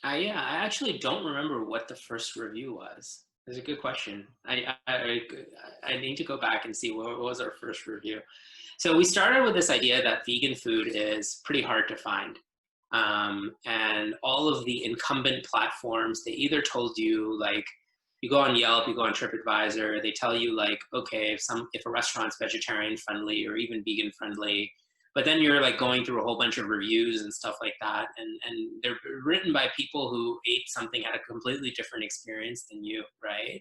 Yeah, I actually don't remember what the first review was. That's a good question. I need to go back and see what was our first review. So we started with this idea that vegan food is pretty hard to find. And all of the incumbent platforms, they either told you like, you go on Yelp, you go on TripAdvisor, they tell you like, okay, if a restaurant's vegetarian friendly or even vegan friendly, but then you're like going through a whole bunch of reviews and stuff like that, and they're written by people who ate something, had a completely different experience than you, right?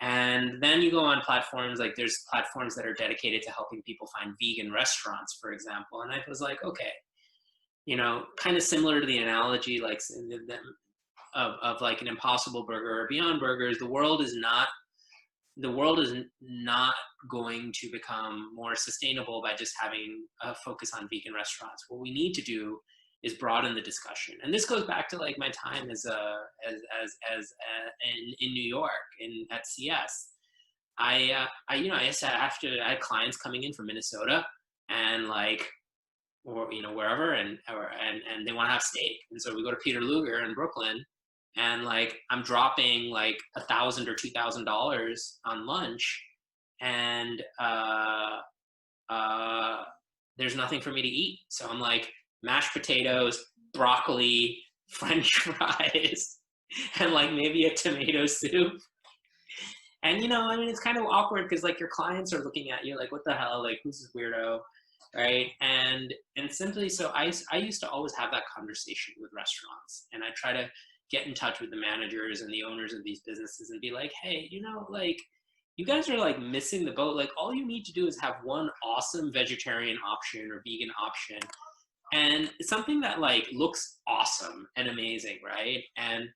And then you go on platforms like there's platforms that are dedicated to helping people find vegan restaurants, for example. And I was like, okay, kind of similar to the analogy like of like an Impossible Burger or Beyond Burgers. The world is not going to become more sustainable by just having a focus on vegan restaurants. What we need to do is broaden the discussion, and this goes back to like my time in New York at CS. I used to have I had clients coming in from Minnesota and like or wherever and they want to have steak, and so we go to Peter Luger in Brooklyn, and like I'm dropping like $1,000 or $2,000 on lunch, and uh, there's nothing for me to eat. So I'm like mashed potatoes, broccoli, French fries, and like maybe a tomato soup. And I mean, it's kind of awkward because like your clients are looking at you like, what the hell? Like, who's this weirdo? Right? And simply so I used to always have that conversation with restaurants, and I try to get in touch with the managers and the owners of these businesses and be like, hey, like you guys are like missing the boat. Like all you need to do is have one awesome vegetarian option or vegan option, and something that like looks awesome and amazing, right? And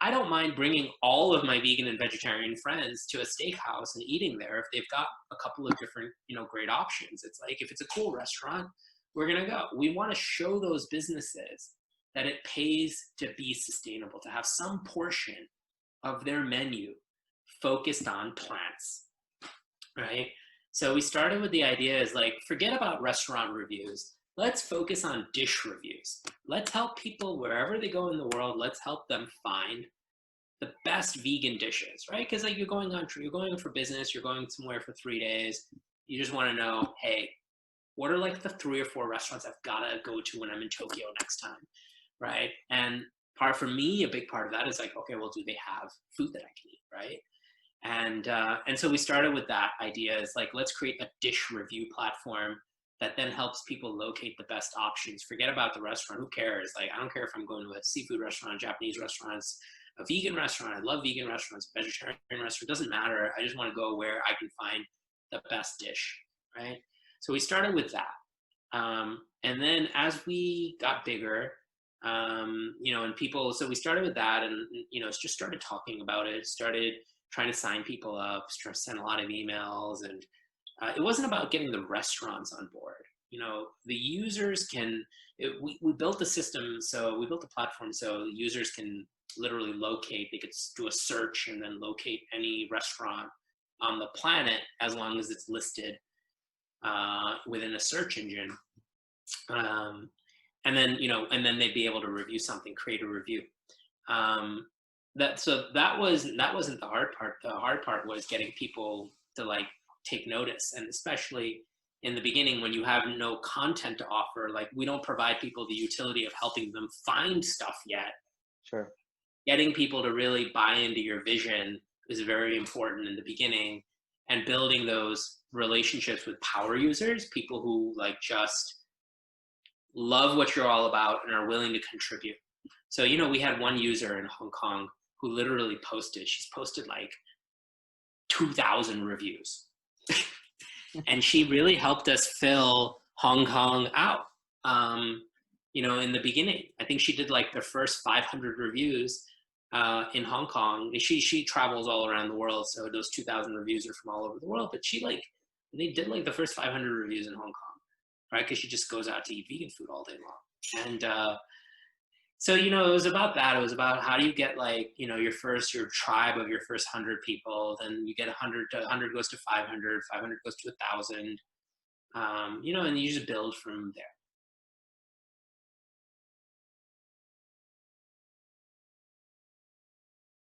I don't mind bringing all of my vegan and vegetarian friends to a steakhouse and eating there if they've got a couple of different, great options. It's like if it's a cool restaurant, we're gonna go. We want to show those businesses that it pays to be sustainable, to have some portion of their menu focused on plants, right? So we started with the idea is like, forget about restaurant reviews. Let's focus on dish reviews. Let's help people wherever they go in the world. Let's help them find the best vegan dishes, right? Because like you're going for business, you're going somewhere for 3 days. You just want to know, hey, what are like the 3 or 4 restaurants I've got to go to when I'm in Tokyo next time, right? And for me, a big part of that is like, okay, well, do they have food that I can eat, right? And so we started with that idea is like, let's create a dish review platform that then helps people locate the best options. Forget about the restaurant. Who cares? Like, I don't care if I'm going to a seafood restaurant, Japanese restaurants, a vegan restaurant. I love vegan restaurants, vegetarian restaurant. It doesn't matter. I just want to go where I can find the best dish, right? So we started with that. And then as we got bigger, and people, so we started with that and, just started talking about it, started trying to sign people up, send a lot of emails. And it wasn't about getting the restaurants on board. The users we built the system, so we built a platform so users can literally locate, they could do a search and then locate any restaurant on the planet as long as it's listed within a search engine. And then they'd be able to review something, create a review. That wasn't the hard part. The hard part was getting people to like take notice, and especially in the beginning when you have no content to offer, like we don't provide people the utility of helping them find stuff yet. Sure. Getting people to really buy into your vision is very important in the beginning, and building those relationships with power users, people who like just love what you're all about and are willing to contribute. So, we had one user in Hong Kong who literally she's posted like 2,000 reviews. And she really helped us fill Hong Kong out. In the beginning, I think she did like the first 500 reviews in Hong Kong. She travels all around the world, so those 2,000 reviews are from all over the world. But they did like the first 500 reviews in Hong Kong, right? Because she just goes out to eat vegan food all day long. And so, it was about that. It was about how do you get like, your tribe of your first 100 people, then you get 100 goes to 500, 500 goes to 1,000, and you just build from there.